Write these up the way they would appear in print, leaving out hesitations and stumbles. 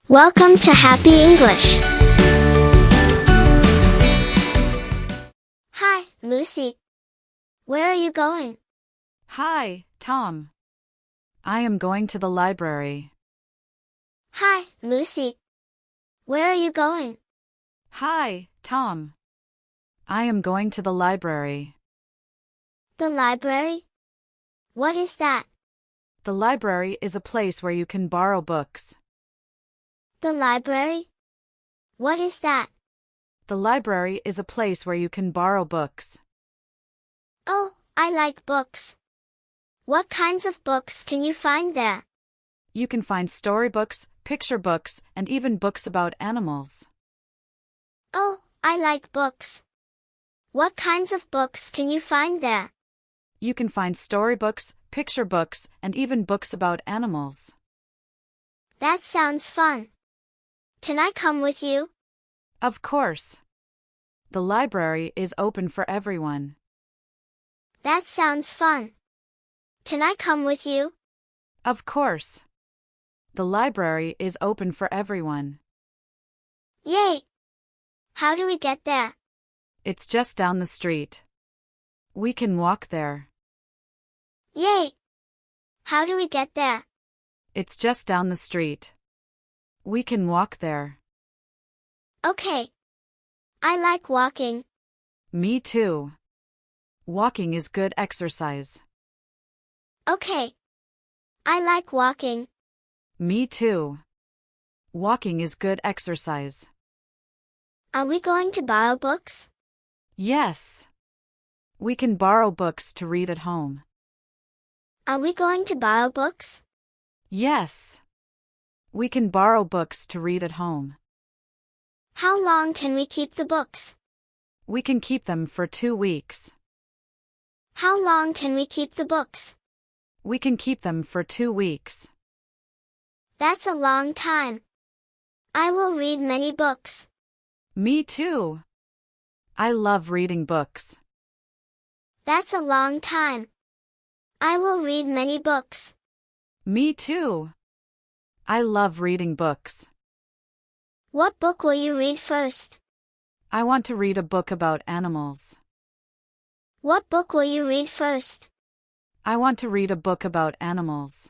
Welcome to Happy English. Hi, Lucy. Where are you going? Hi, Tom. I am going to the library. Hi, Lucy. Where are you going? Hi, Tom. I am going to the library. The library? What is that? The library is a place where you can borrow books. The library? What is that? The library is a place where you can borrow books. Oh, I like books. What kinds of books can you find there? You can find storybooks, picture books, and even books about animals. Oh, I like books. What kinds of books can you find there? You can find storybooks, picture books, and even books about animals. That sounds fun. Can I come with you? Of course. The library is open for everyone. That sounds fun. Can I come with you? Of course. The library is open for everyone. Yay! How do we get there? It's just down the street. We can walk there. Yay! How do we get there? It's just down the street. We can walk there. Okay. I like walking. Me too. Walking is good exercise. Okay. I like walking. Me too. Walking is good exercise. Are we going to borrow books? Yes. We can borrow books to read at home. Are we going to borrow books? Yes. We can borrow books to read at home. How long can we keep the books? We can keep them for 2 weeks. How long can we keep the books? We can keep them for 2 weeks. That's a long time. I will read many books. Me too. I love reading books. That's a long time. I will read many books. Me too. I love reading books. What book will you read first? I want to read a book about animals. What book will you read first? I want to read a book about animals.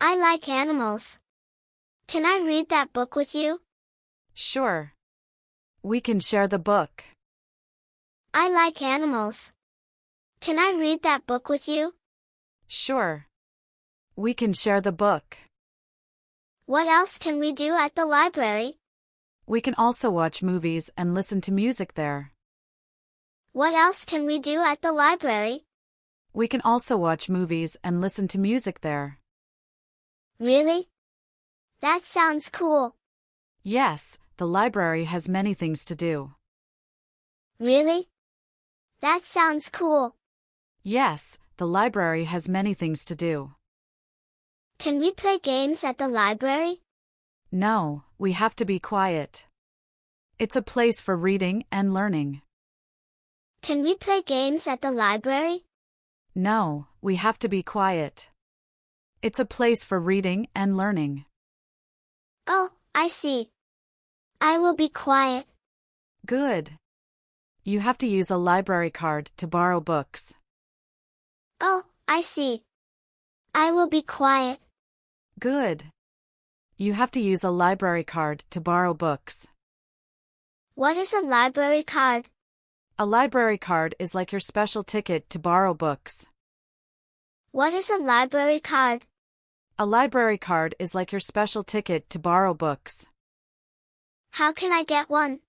I like animals. Can I read that book with you? Sure. We can share the book. I like animals. Can I read that book with you? Sure. We can share the book. What else can we do at the library? We can also watch movies and listen to music there. What else can we do at the library? We can also watch movies and listen to music there. Really? That sounds cool. Yes, the library has many things to do. Really? That sounds cool. Yes, the library has many things to do. Can we play games at the library? No, we have to be quiet. It's a place for reading and learning. Can we play games at the library? No, we have to be quiet. It's a place for reading and learning. Oh, I see. I will be quiet. Good. You have to use a library card to borrow books. Oh, I see. I will be quiet. Good. You have to use a library card to borrow books. What is a library card? A library card is like your special ticket to borrow books. What is a library card? A library card is like your special ticket to borrow books. How can I get one?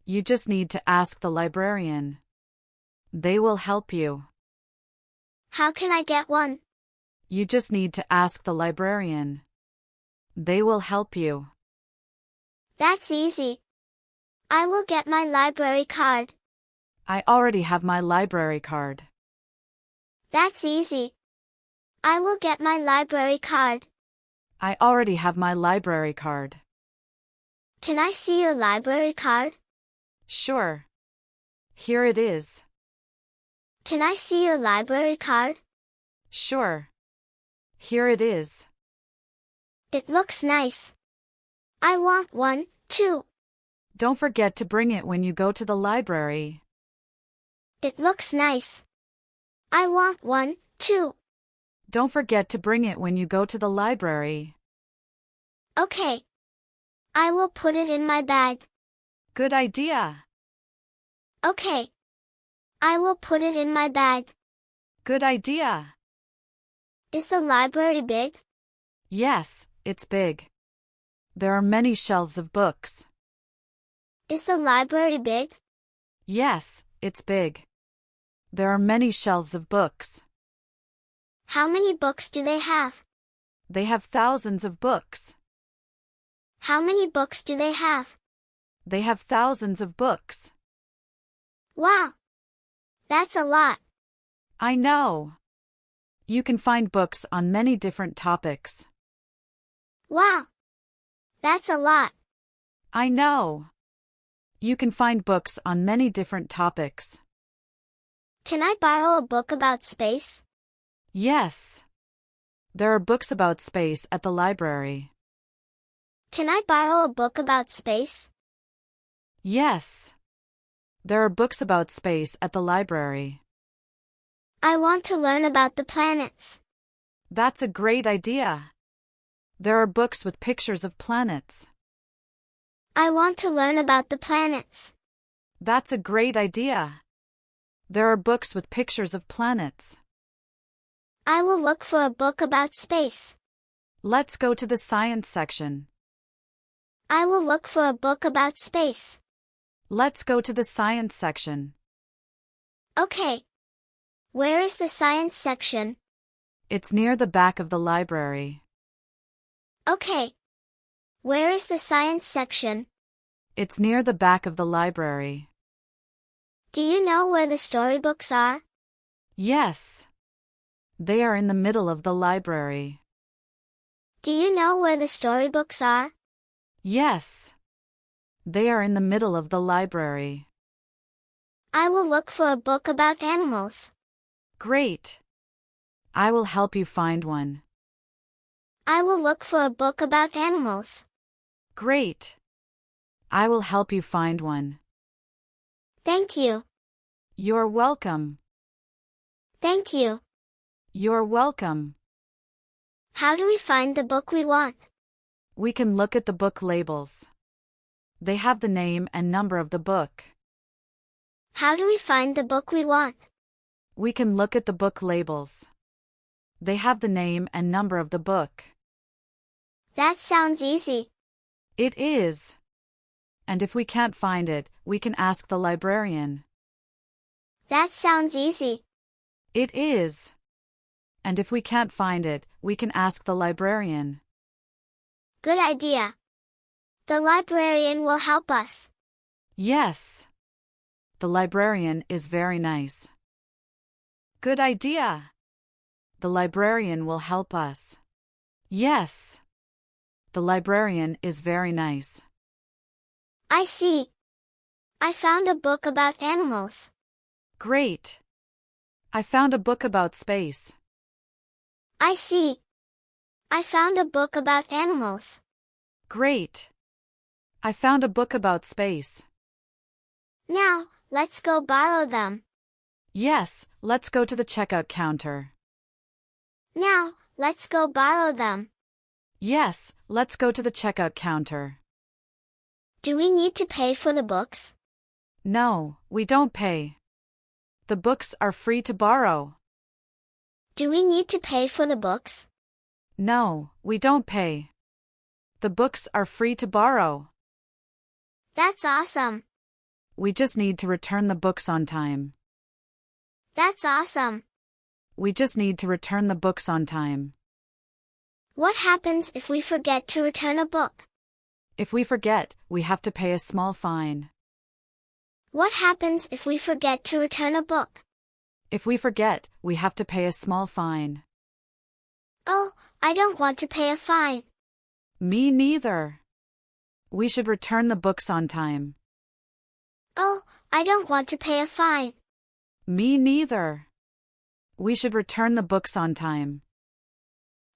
You just need to ask the librarian. They will help you. How can I get one? You just need to ask the librarian. They will help you. That's easy. I will get my library card. I already have my library card. That's easy. I will get my library card. I already have my library card. Can I see your library card? Sure. Here it is. Can I see your library card? Sure. Here it is. It looks nice. I want one, too. Don't forget to bring it when you go to the library. It looks nice. I want one, too. Don't forget to bring it when you go to the library. Okay. I will put it in my bag. Good idea. Okay. I will put it in my bag. Good idea. Is the library big? Yes, it's big. There are many shelves of books. Is the library big? Yes, it's big. There are many shelves of books. How many books do they have? They have thousands of books. How many books do they have? They have thousands of books. Wow! That's a lot. I know. You can find books on many different topics. Wow! That's a lot. I know. You can find books on many different topics. Can I borrow a book about space? Yes. There are books about space at the library. Can I borrow a book about space? Yes. There are books about space at the library. I want to learn about the planets. That's a great idea. There are books with pictures of planets. I want to learn about the planets. That's a great idea. There are books with pictures of planets. I will look for a book about space. Let's go to the science section. I will look for a book about space. Let's go to the science section. Okay. Where is the science section? It's near the back of the library. Okay. Where is the science section? It's near the back of the library. Do you know where the storybooks are? Yes. They are in the middle of the library. Do you know where the storybooks are? Yes. They are in the middle of the library. I will look for a book about animals. Great. I will help you find one. I will look for a book about animals. Great. I will help you find one. Thank you. You're welcome. Thank you. You're welcome. How do we find the book we want? We can look at the book labels. They have the name and number of the book. How do we find the book we want? We can look at the book labels. They have the name and number of the book. That sounds easy. It is. And if we can't find it, we can ask the librarian. That sounds easy. It is. And if we can't find it, we can ask the librarian. Good idea. The librarian will help us. Yes. The librarian is very nice. Good idea. The librarian will help us. Yes. The librarian is very nice. I see. I found a book about animals. Great. I found a book about space. I see. I found a book about animals. Great. I found a book about space. Now, let's go borrow them. Yes, let's go to the checkout counter. Now, let's go borrow them. Yes, let's go to the checkout counter. Do we need to pay for the books? No, we don't pay. The books are free to borrow. Do we need to pay for the books? No, we don't pay. The books are free to borrow. That's awesome. We just need to return the books on time. That's awesome. We just need to return the books on time. What happens if we forget to return a book? If we forget, we have to pay a small fine. What happens if we forget to return a book? If we forget, we have to pay a small fine. Oh, I don't want to pay a fine. Me neither. We should return the books on time. Oh, I don't want to pay a fine. Me neither. We should return the books on time.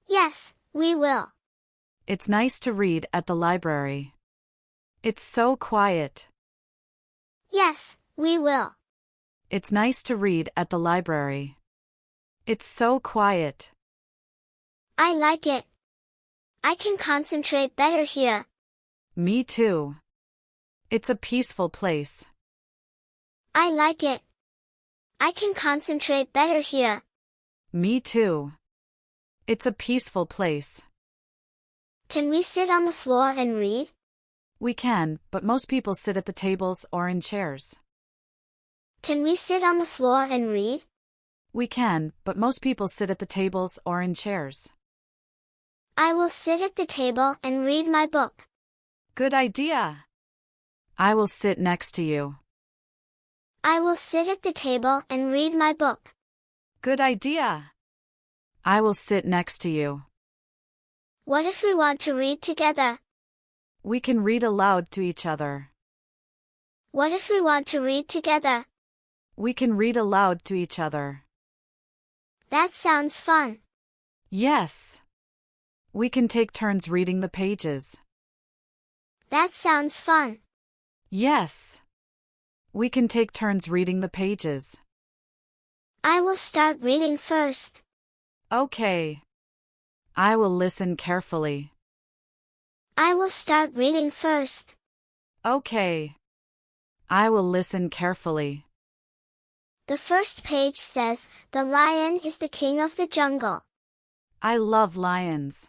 Yes, we will. It's nice to read at the library. It's so quiet. Yes, we will. It's nice to read at the library. It's so quiet. I like it. I can concentrate better here. Me too. It's a peaceful place. I like it. I can concentrate better here. Me too. It's a peaceful place. Can we sit on the floor and read? We can, but most people sit at the tables or in chairs. Can we sit on the floor and read? We can, but most people sit at the tables or in chairs. I will sit at the table and read my book. Good idea. I will sit next to you. I will sit at the table and read my book. Good idea. I will sit next to you. What if we want to read together? We can read aloud to each other. What if we want to read together? We can read aloud to each other. That sounds fun. Yes. We can take turns reading the pages. That sounds fun. Yes. We can take turns reading the pages. I will start reading first. Okay. I will listen carefully. I will start reading first. Okay. I will listen carefully. The first page says, "The lion is the king of the jungle." I love lions.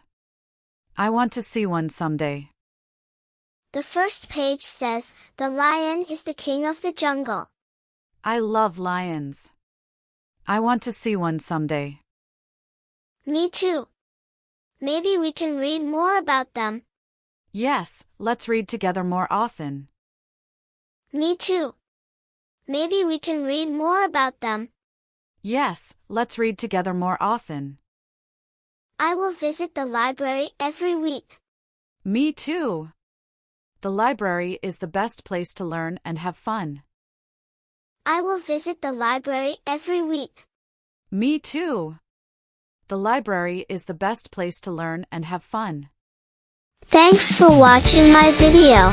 I want to see one someday. The first page says, "The lion is the king of the jungle." I love lions. I want to see one someday. Me too. Maybe we can read more about them. Yes, let's read together more often. Me too. Maybe we can read more about them. Yes, let's read together more often. I will visit the library every week. Me too. The library is the best place to learn and have fun. I will visit the library every week. Me too. The library is the best place to learn and have fun. Thanks for watching my video.